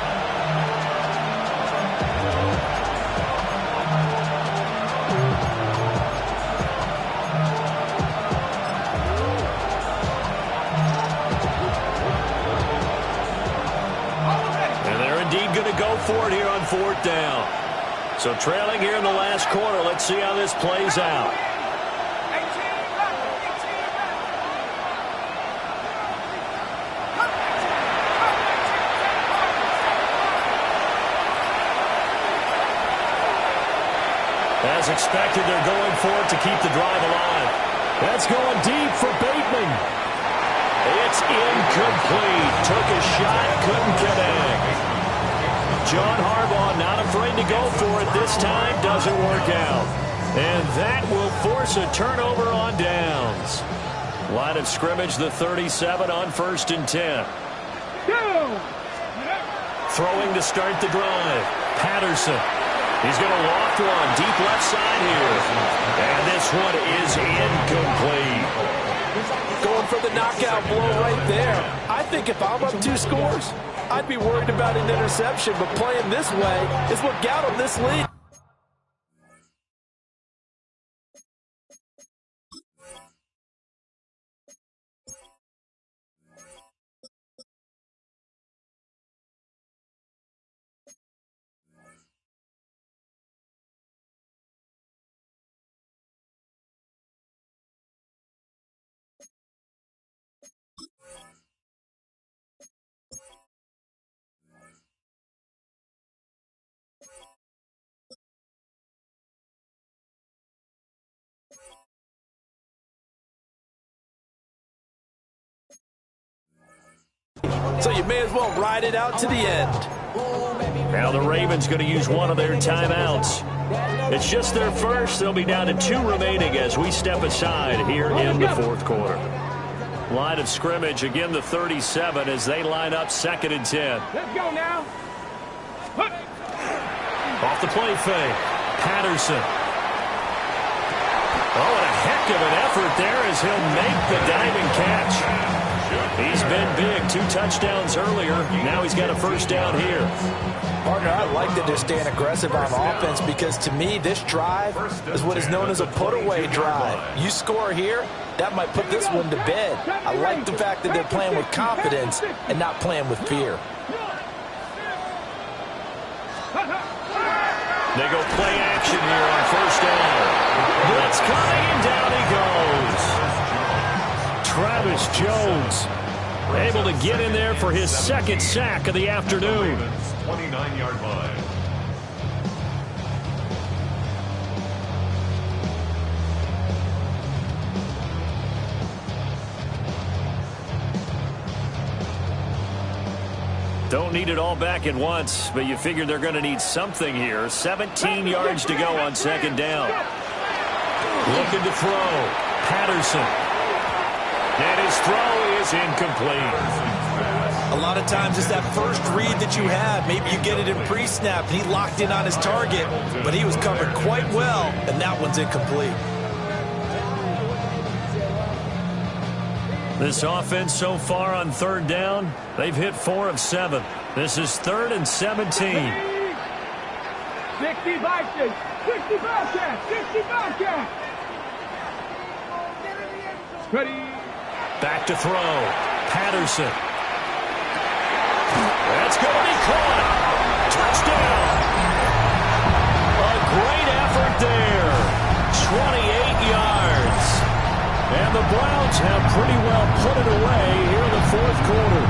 Going to go for it here on fourth down. So trailing here in the last quarter. Let's see how this plays out. As expected, they're going for it to keep the drive alive. That's going deep for Bateman. It's incomplete. Took a shot, couldn't connect. John Harbaugh not afraid to go for it this time. Doesn't work out. And that will force a turnover on downs. Line of scrimmage, the 37 on 1st and 10. Throwing to start the drive. Patterson. He's going to loft one deep left side here. And this one is incomplete. Going for the knockout blow right there. I think if I'm up 2 scores, I'd be worried about an interception, but playing this way is what got him this lead. So you may as well ride it out to the end. Now the Ravens going to use one of their timeouts. It's just their first. They'll be down to 2 remaining as we step aside here in the fourth quarter. Line of scrimmage, again the 37 as they line up 2nd and 10. Let's go now. Off the play fake. Patterson. Oh, and a heck of an effort there as he'll make the diving catch. He's been big. 2 touchdowns earlier. Now he's got a first down here. Partner, I like that they're staying aggressive on offense because to me, this drive is what is known as a put-away drive. You score here, that might put this one to bed. I like the fact that they're playing with confidence and not playing with fear. They go play action here on first down. Blitz coming, and down he goes. Travis Jones able to get in there for his 2nd sack of the afternoon. 29-yard line. don't need it all back at once, but you figure they're going to need something here. 17 yards to go on second down. Looking to throw. Patterson. And his throw is incomplete. A lot of times it's that first read that you have. Maybe you get it in pre-snap. He locked in on his target, but he was covered quite well, and that one's incomplete. This offense so far on third down, they've hit 4 of 7. This is 3rd and 17. 60 Vikings, 60 Bobcats, 60 Bobcats. Ready. Back to throw. Patterson. That's going to be caught. Touchdown. A great effort there. 28 yards. And the Browns have pretty well put it away here in the fourth quarter.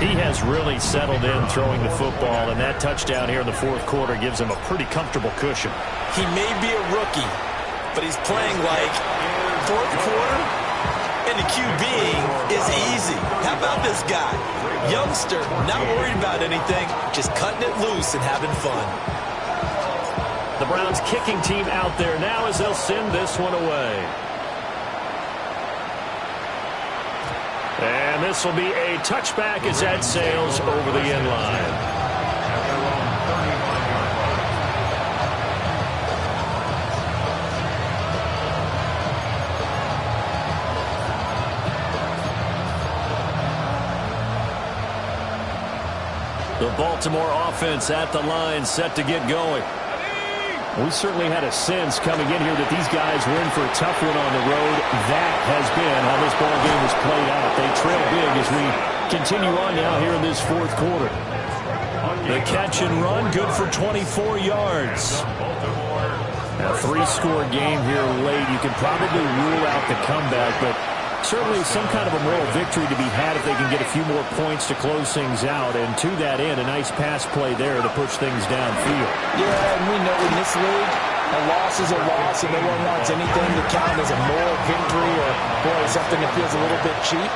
He has really settled in throwing the football, and that touchdown here in the fourth quarter gives him a pretty comfortable cushion. He may be a rookie, but he's playing like fourth quarter, and the QBing is easy. How about this guy? Youngster, not worried about anything, just cutting it loose and having fun. The Browns kicking team out there now as they'll send this one away. And this will be a touchback as that sails over the end line. The Baltimore offense at the line, set to get going. We certainly had a sense coming in here that these guys were in for a tough one on the road. That has been how this ball game has played out. They trail big as we continue on now here in this fourth quarter. The catch and run, good for 24 yards. A 3-score game here late. You can probably rule out the comeback, but certainly some kind of a moral victory to be had if they can get a few more points to close things out. And to that end, a nice pass play there to push things downfield. Yeah, and we know in this league, a loss is a loss, and no one wants anything to count as a moral victory or, boy, something that feels a little bit cheap.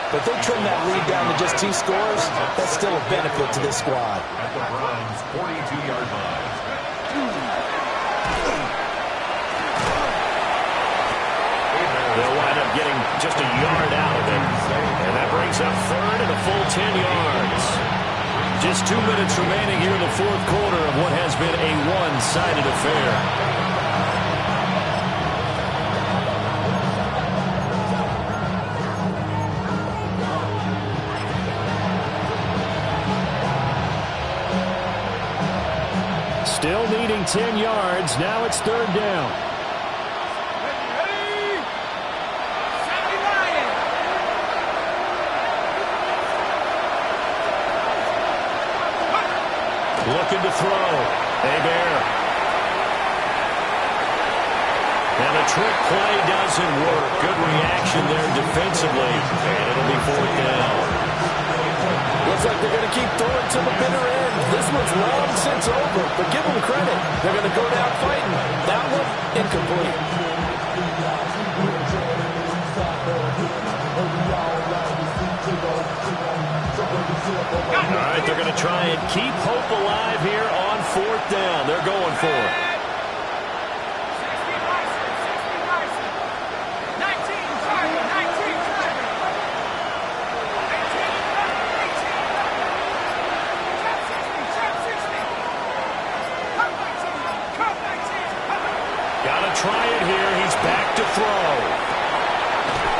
But they trim that lead down to just 2 scores. That's still a benefit to this squad. At the Browns' 42-yard line. They'll wind up getting just a yard out of it. And that brings up 3rd and a full 10 yards. Just 2 minutes remaining here in the fourth quarter of what has been a one-sided affair. Still needing 10 yards. Now it's 3rd down. Looking to throw. Hebert. And the trick play doesn't work. Good reaction there defensively. And it'll be 4th down. Looks like they're going to keep throwing to the bitter end. This one's long since over, but give them credit. They're going to go down fighting. That one, incomplete. All right, they're going to try and keep hope alive here on 4th down. They're going for it. Got to try it here. He's back to throw.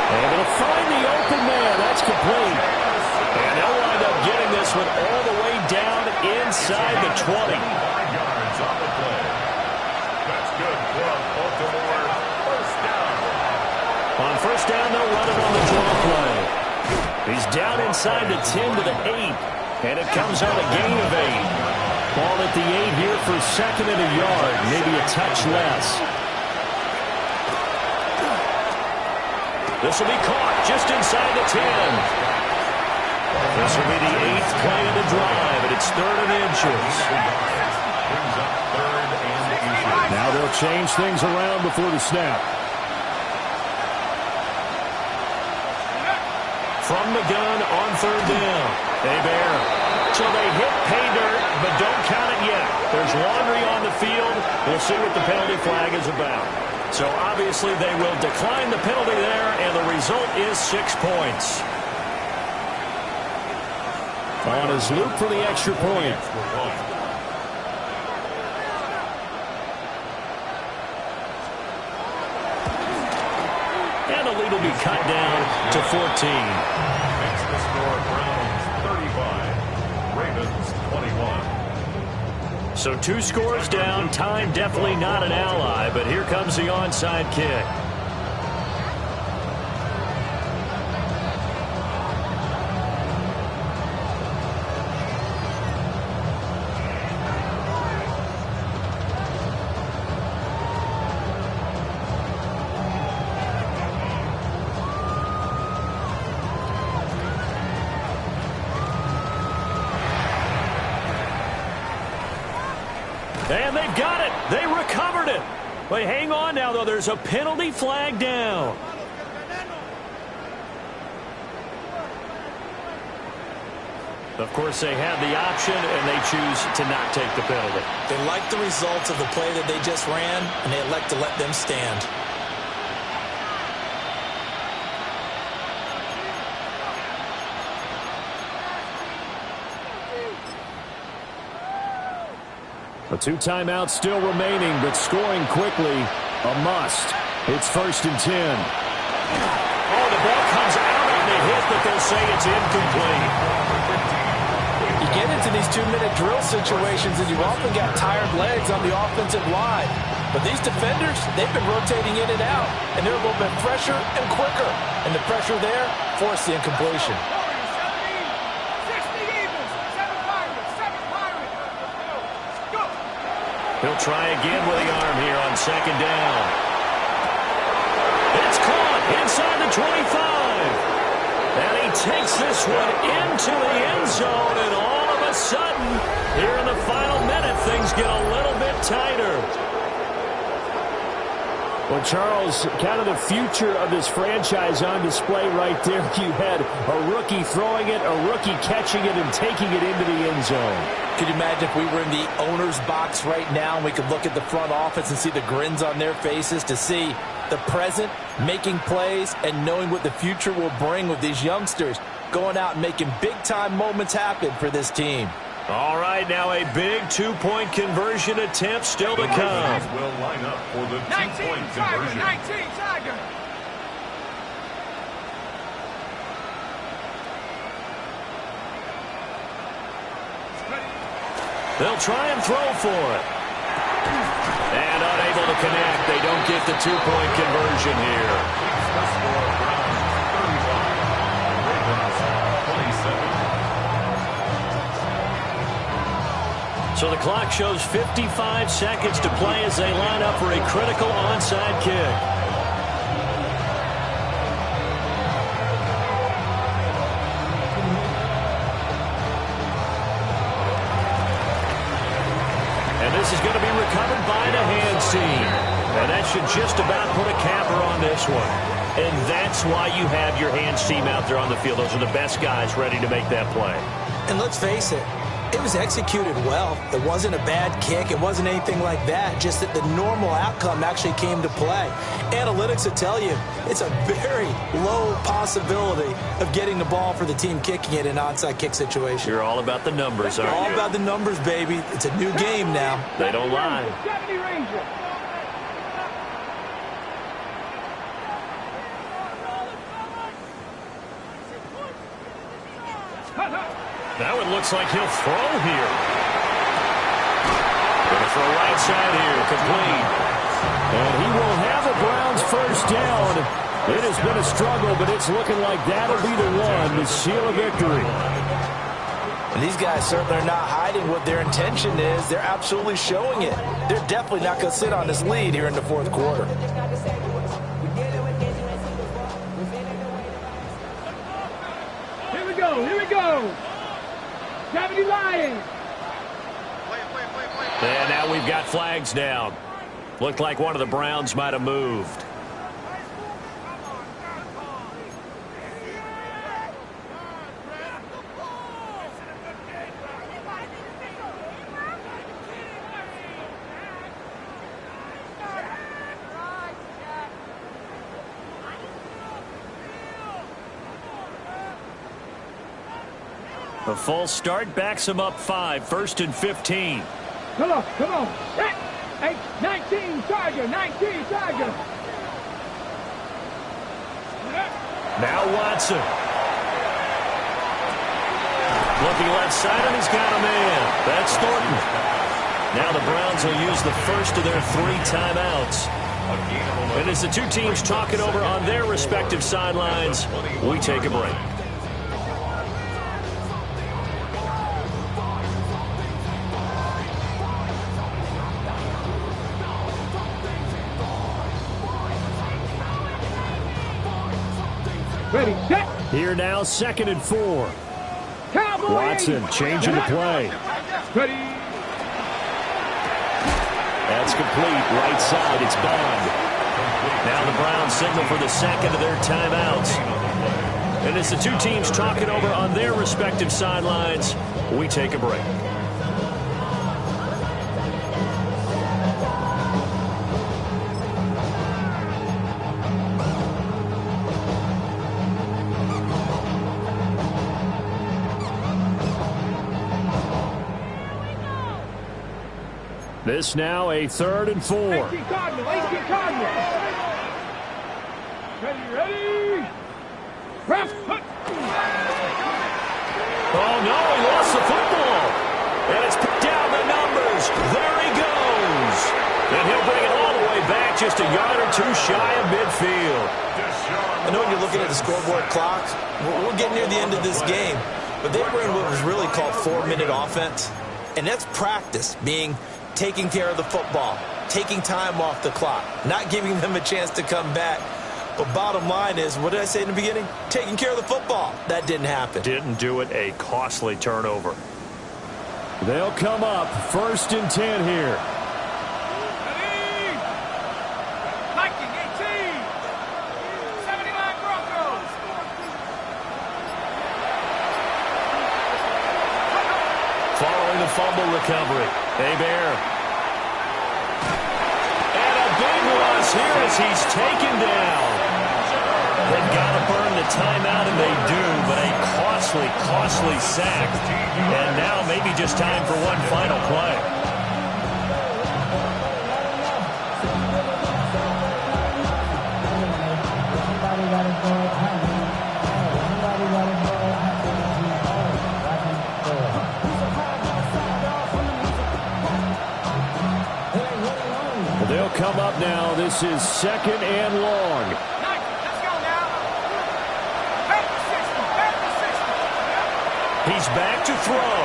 Able to find the open man. That's complete. And they'll wind up getting this one all the way down inside the 20. 5 yards on the play. That's good from Baltimore. 1st down. On 1st down, they'll run it on the draw play. He's down inside the 10 to the 8. And it comes on a gain of 8. Ball at the 8 here for 2nd and a yard. Maybe a touch less. This will be caught just inside the 10. This will be the 8th play of the drive, and it's 3rd and inches. Brings up 3rd and inches. Now they'll change things around before the snap. from the gun on 3rd down. Hey, Bear. So they hit pay dirt, but don't count it yet. There's laundry on the field. We'll see what the penalty flag is about. So obviously they will decline the penalty there, and the result is 6 points. On his loop for the extra point. And the lead will be cut down to 14. Makes the score Browns 35, Ravens 21. So 2 scores down. Time definitely not an ally, but here comes the onside kick. And they've got it. They recovered it. But hang on now, though. There's a penalty flag down. Of course, they had the option, and they choose to not take the penalty. They like the results of the play that they just ran, and they elect to let them stand. The 2 timeouts still remaining, but scoring quickly, a must. It's 1st and 10. Oh, the ball comes out on the hit, but they'll say it's incomplete. You get into these 2-minute drill situations, and you often got tired legs on the offensive line. But these defenders, they've been rotating in and out, and they're a little bit fresher and quicker. And the pressure there forced the incompletion. He'll try again with the arm here on 2nd down. It's caught inside the 25. And he takes this one into the end zone, and all of a sudden, here in the final minute, things get a little bit tighter. Well, Charles, kind of the future of this franchise on display right there. You had a rookie throwing it, a rookie catching it, and taking it into the end zone. Could you imagine if we were in the owner's box right now and we could look at the front office and see the grins on their faces, to see the present making plays and knowing what the future will bring with these youngsters going out and making big-time moments happen for this team. All right, now a big 2-point conversion attempt still to come. Will line up for the 2-point conversion. 19 Tiger. They'll try and throw for it. And unable to connect. They don't get the 2-point conversion here. The score Browns 35, Ravens 27. So the clock shows 55 seconds to play as they line up for a critical onside kick. This is going to be recovered by the hands team. And that should just about put a capper on this one. And that's why you have your hands team out there on the field. Those are the best guys ready to make that play. And let's face it, it was executed well. It wasn't a bad kick. It wasn't anything like that. Just that the normal outcome actually came to play. Analytics will tell you it's a very low possibility of getting the ball for the team kicking it in an onside kick situation. You're all about the numbers, aren't you? All about the numbers, baby. It's a new game now. They don't lie. 70 Ranger. Now it looks like he'll throw here. Gonna throw right side here, complete. And he will have a Browns first down. It has been a struggle, but it's looking like that'll be the one to seal a victory. And these guys certainly are not hiding what their intention is. They're absolutely showing it. They're definitely not going to sit on this lead here in the 4th quarter. Here we go. Here we go. 70 Lions. And now we've got flags down. Looked like one of the Browns might have moved. A false start backs him up 5, 1st and 15. Come on. Set. 19, Charger. 19, Charger. Now Watson. Looking left side, and he's got a man. That's Thornton. Now the Browns will use the first of their 3 timeouts. And as the two teams talk it over on their respective sidelines, we take a break. Ready, set. Here now, 2nd and 4. Cowboy. Watson changing the play. Ready. That's complete. Right side, it's Bond. Now the Browns signal for the 2nd of their timeouts. And as the two teams talk it over on their respective sidelines, we take a break. This now a 3rd and 4. 18 Cardinal. Ready. Ref. Oh, no, he lost the football. And it's picked down the numbers. There he goes. And he'll bring it all the way back just a yard or 2 shy of midfield. I know when you're looking at the scoreboard clock, we're getting near the end of this game, but they were in what was really called 4-minute offense. And that's practice, being taking care of the football, taking time off the clock, not giving them a chance to come back. But bottom line is, what did I say in the beginning? Taking care of the football. That didn't happen. Didn't do it. A costly turnover. They'll come up 1st and 10 here. Ready. Viking 18. 79 Broncos. Following the fumble recovery. Hebert. And a big loss here as he's taken down. They've got to burn the timeout, and they do, but a costly sack. And now maybe just time for one final play. They'll come up now. This is 2nd and long. Let's go now. Back to 60. He's back to throw.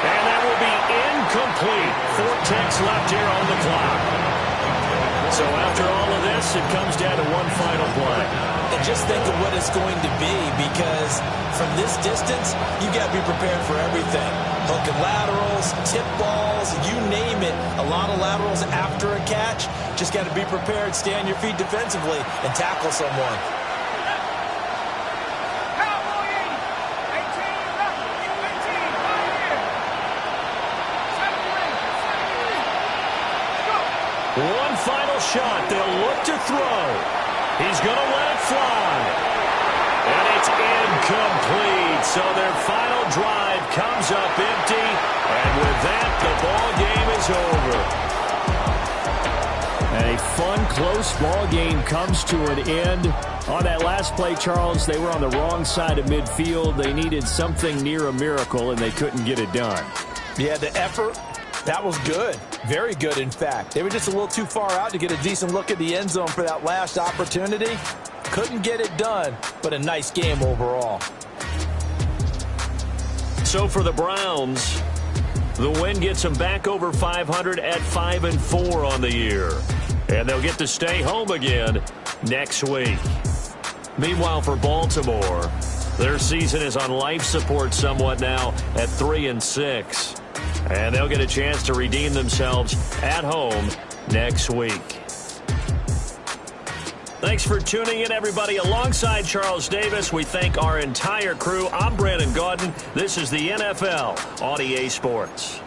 And that will be incomplete. 4 ticks left here on the clock. So after all of this, it comes down to one final play. And just think of what it's going to be, because from this distance, you got to be prepared for everything. Hook and laterals, tip balls, you name it. A lot of laterals after a catch. Just got to be prepared, stay on your feet defensively, and tackle someone. Cowboy 18 left. 18 right here. 73. One final shot. They'll look to throw. He's going to let it fly. And it's incomplete. So their final drive comes up empty. And with that, the ball game is over. A fun, close ball game comes to an end. On that last play, Charles, they were on the wrong side of midfield. They needed something near a miracle, and they couldn't get it done. Yeah, the effort, that was good. Very good, in fact. They were just a little too far out to get a decent look at the end zone for that last opportunity. Couldn't get it done, but a nice game overall. So for the Browns, the win gets them back over 500 at 5-4 on the year. And they'll get to stay home again next week. Meanwhile, for Baltimore, their season is on life support somewhat now at 3-6. And they'll get a chance to redeem themselves at home next week. Thanks for tuning in, everybody. Alongside Charles Davis, we thank our entire crew. I'm Brandon Gaudin. This is the NFL on EA Sports.